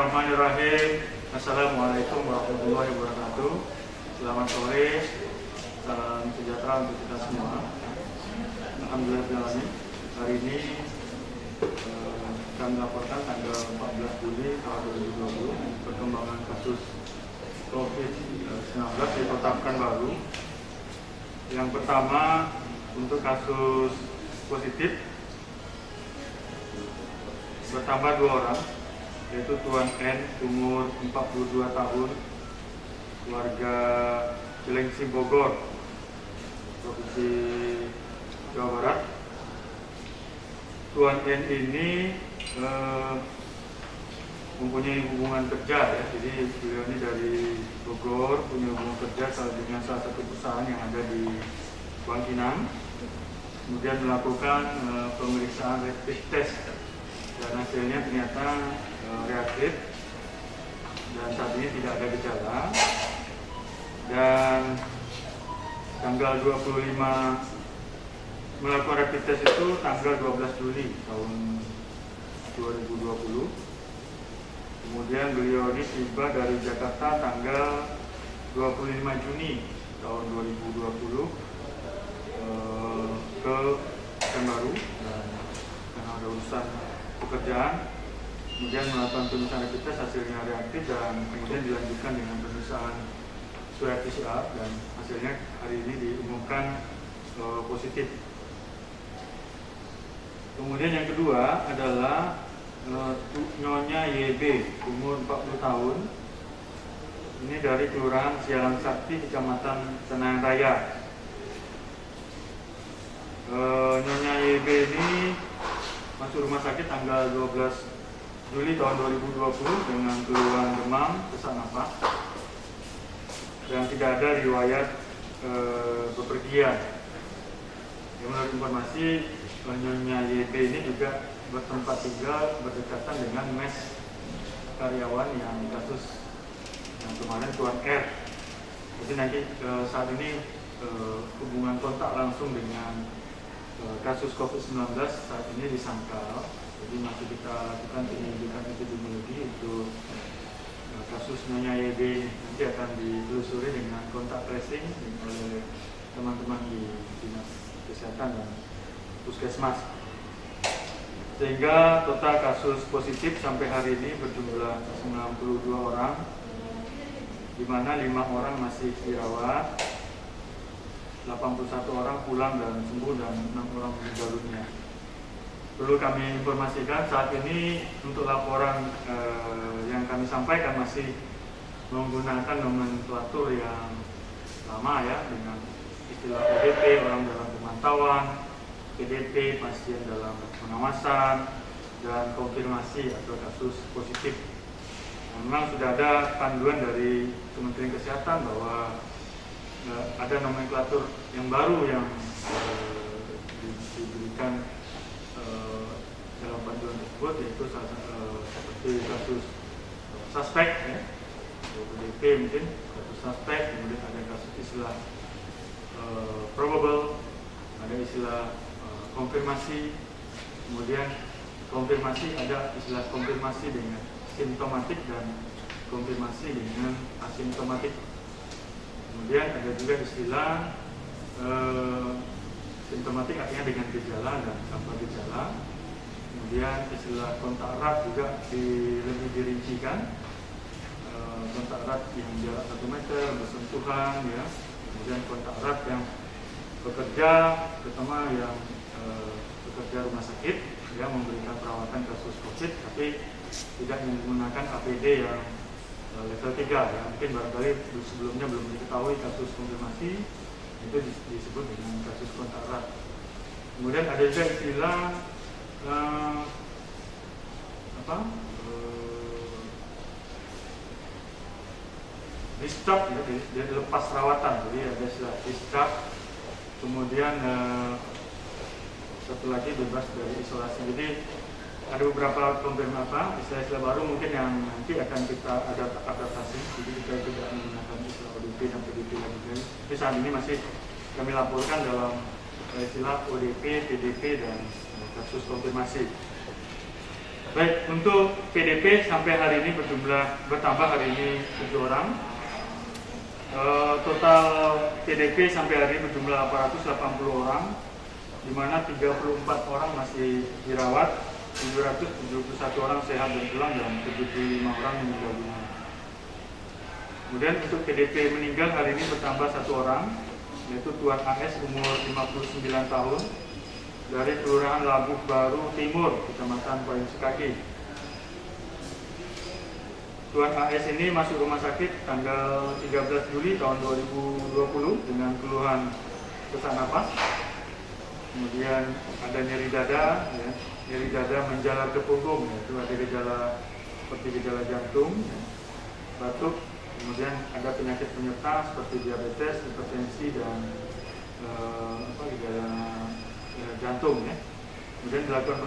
Bismillahirrahmanirrahim. Assalamualaikum warahmatullahi wabarakatuh. Selamat sore, salam sejahtera untuk kita semua. Alhamdulillah, hari ini kami laporkan tanggal 14 Juli tahun 2020 perkembangan kasus COVID-19 ditetapkan baru. Yang pertama, untuk kasus positif bertambah 2 orang, yaitu Tuan N, umur 42 tahun, warga Cilengsi, Bogor, Provinsi Jawa Barat. Tuan N ini mempunyai hubungan kerja, ya, jadi beliau ini dari Bogor, punya hubungan kerja dengan salah satu perusahaan yang ada di Bangkinang. Kemudian melakukan pemeriksaan rapid test dan hasilnya ternyata reaktif dan saat ini tidak ada gejala. Dan tanggal 25 melakukan rapid test itu tanggal 12 Juli tahun 2020. Kemudian beliau ini tiba dari Jakarta tanggal 25 Juni tahun 2020 ke Pekanbaru dan karena ada urusan pekerjaan, kemudian melakukan pemeriksaan rapid test, hasilnya reaktif dan kemudian dilanjutkan dengan pemeriksaan swab PCR dan hasilnya hari ini diumumkan positif. Kemudian yang kedua adalah Nyonya YB, umur 40 tahun. Ini dari Kelurahan Sialang Sakti, Kecamatan Senayan Raya. Nyonya YB ini masuk rumah sakit tanggal 12 Juli tahun 2020 dengan keluhan demam, sesak napas, dan tidak ada riwayat bepergian. Yang menurut informasi, Nyonya YB ini juga bertempat tinggal berdekatan dengan mes karyawan yang kasus yang kemarin Tuan R. Jadi nanti saat ini hubungan kontak langsung dengan kasus COVID-19 saat ini disangkal. Jadi masih kita lakukan penyelidikan epidemiologi untuk kasus Nyonya YB, nanti akan ditelusuri dengan kontak tracing oleh teman-teman di Dinas Kesehatan dan Puskesmas. Sehingga total kasus positif sampai hari ini berjumlah 92 orang, di mana 5 orang masih dirawat, 81 orang pulang dan sembuh, dan 6 orang meninggal dunia. Perlu kami informasikan saat ini untuk laporan yang kami sampaikan masih menggunakan nomenklatur yang lama, ya, dengan istilah ODP, orang dalam pemantauan, PDP, pasien dalam pengawasan, dan konfirmasi atau kasus positif. Memang sudah ada panduan dari Kementerian Kesehatan bahwa ada nomenklatur yang baru yang diberikan dalam panduan tersebut, yaitu seperti kasus suspek, ya, ODP mungkin kasus suspek, kemudian ada kasus istilah probable, ada istilah konfirmasi, kemudian konfirmasi, ada istilah konfirmasi dengan simptomatik dan konfirmasi dengan asimptomatik. Kemudian ada juga istilah simptomatik, artinya dengan gejala dan tanpa gejala. Kemudian istilah kontak erat juga lebih dirincikan, kontak erat yang jarak 1 meter, bersentuhan, ya. Kemudian kontak erat yang bekerja, terutama yang bekerja rumah sakit, yang memberikan perawatan kasus COVID tapi tidak menggunakan APD yang level 3, ya. Mungkin barangkali sebelumnya belum diketahui kasus konfirmasi, itu disebut dengan kasus kontak erat. Kemudian ada juga istilah discharge, ya, dari lepas rawatan. Jadi ada istilah discharge. Kemudian satu lagi bebas dari isolasi. Jadi ada beberapa istilah-istilah baru mungkin yang nanti akan kita adaptasi. Jadi kita tidak menggunakan istilah ODP dan PDP lagi. Jadi saat ini masih kami laporkan dalam istilah ODP, PDP, dan kasus konfirmasi. Baik, untuk PDP sampai hari ini bertambah hari ini 7 orang. Total PDP sampai hari ini berjumlah 880 orang, di mana 34 orang masih dirawat, 771 orang sehat dan pulang, dan 75 orang meninggal dunia. Kemudian untuk PDP meninggal hari ini bertambah 1 orang, yaitu Tuan AS umur 59 tahun dari Kelurahan Labuh Baru Timur, Kecamatan Poin Sekaki. Tuan AS ini masuk rumah sakit tanggal 13 Juli tahun 2020 dengan keluhan sesak napas, kemudian ada nyeri dada, ya, nyeri dada menjalar ke punggung, yaitu ada gejala seperti gejala jantung, ya, batuk, kemudian ada penyakit penyerta seperti diabetes, hipertensi, dan gejala jantung, ya. Kemudian dilakukan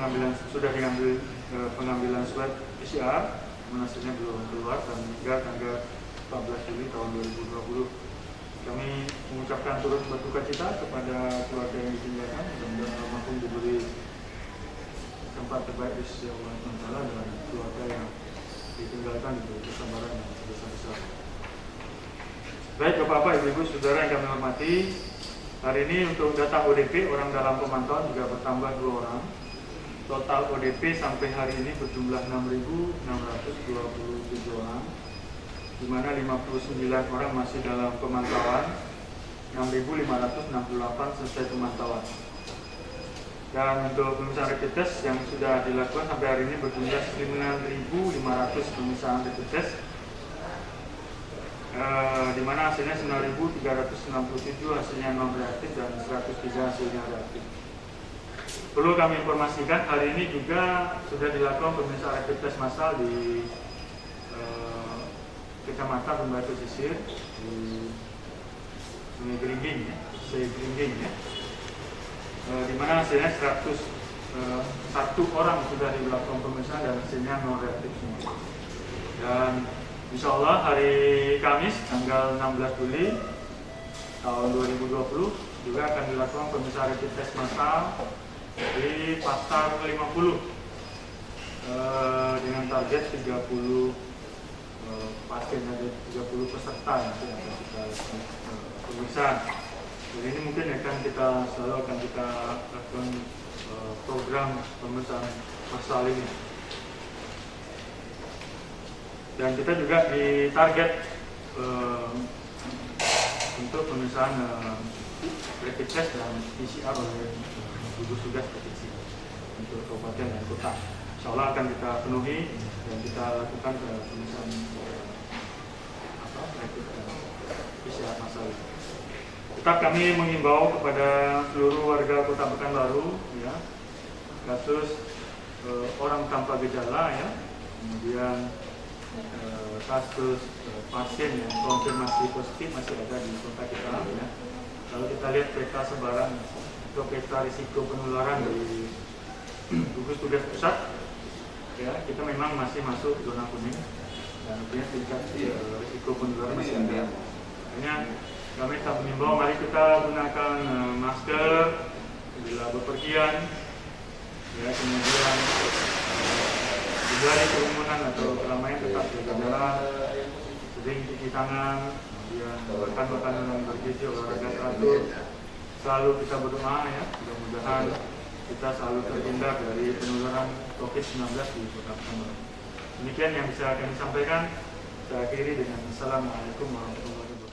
pengambilan swab PCR, hasilnya belum keluar, dan hingga tanggal 14 Juli tahun 2020. Kami mengucapkan turut berduka cita kepada keluarga yang ditinggalkan, mudah-mudahan almarhum diberi tempat terbaik di sisi Allah SWT, dan keluarga yang ditinggalkan diberi kesabaran yang sebesar-besar. Baik Bapak-Bapak, Ibu-Ibu, Saudara yang kami hormati, hari ini untuk data ODP, orang dalam pemantauan juga bertambah 2 orang. Total ODP sampai hari ini berjumlah 6.627 orang, di mana 59 orang masih dalam pemantauan, 6.568 selesai pemantauan. Dan untuk pemeriksaan rapid test yang sudah dilakukan sampai hari ini berjumlah 9.500 pemeriksaan rapid test, di mana hasilnya 9.367 hasilnya non reaktif dan 103 hasilnya reaktif. Perlu kami informasikan, hari ini juga sudah dilakukan pemeriksaan rapid test massal di Kecamatan Pembatu Sisir, di Sungai Geringging, ya, di mana hasilnya 101 orang sudah dilakukan pemeriksaan dan hasilnya non reaktif semua. Dan insya Allah hari Kamis tanggal 16 Juli tahun 2020 juga akan dilakukan pemeriksaan rapid test massal di Pasar 50 dengan target 30 pasien, ada 30 peserta yang akan kita pemeriksaan. Jadi ini mungkin selalu akan kita lakukan program pemeriksaan massal ini. Dan kita juga ditarget untuk pemeriksaan rapid test dan PCR oleh gugus tugas provinsi untuk kabupaten dan kota. Insya Allah akan kita penuhi dan kita lakukan pemeriksaan rapid PCR massal. Tetap kami mengimbau kepada seluruh warga Kota Pekanbaru, ya, kasus orang tanpa gejala, ya, kemudian kasus pasien yang konfirmasi positif masih ada di kota kita, ya. Kalau kita lihat peta sebaran atau peta risiko penularan dari gugus tugas pusat, ya, kita memang masih masuk zona kuning dan artinya tingkat risiko penularan masih ada. Hanya kami tetap mengimbau, mari kita gunakan masker bila bepergian, ya, kemudian hindari kerumunan atau keramaian, tetap jaga jarak, sering cuci tangan, kemudian makan makanan yang bergizi, olahraga teratur. Selalu kita berdoa, ya, mudah-mudahan kita selalu terhindar dari penularan COVID-19 di Kota Pekanbaru. Demikian yang bisa kami sampaikan. Saya akhiri dengan Assalamualaikum warahmatullahi wabarakatuh.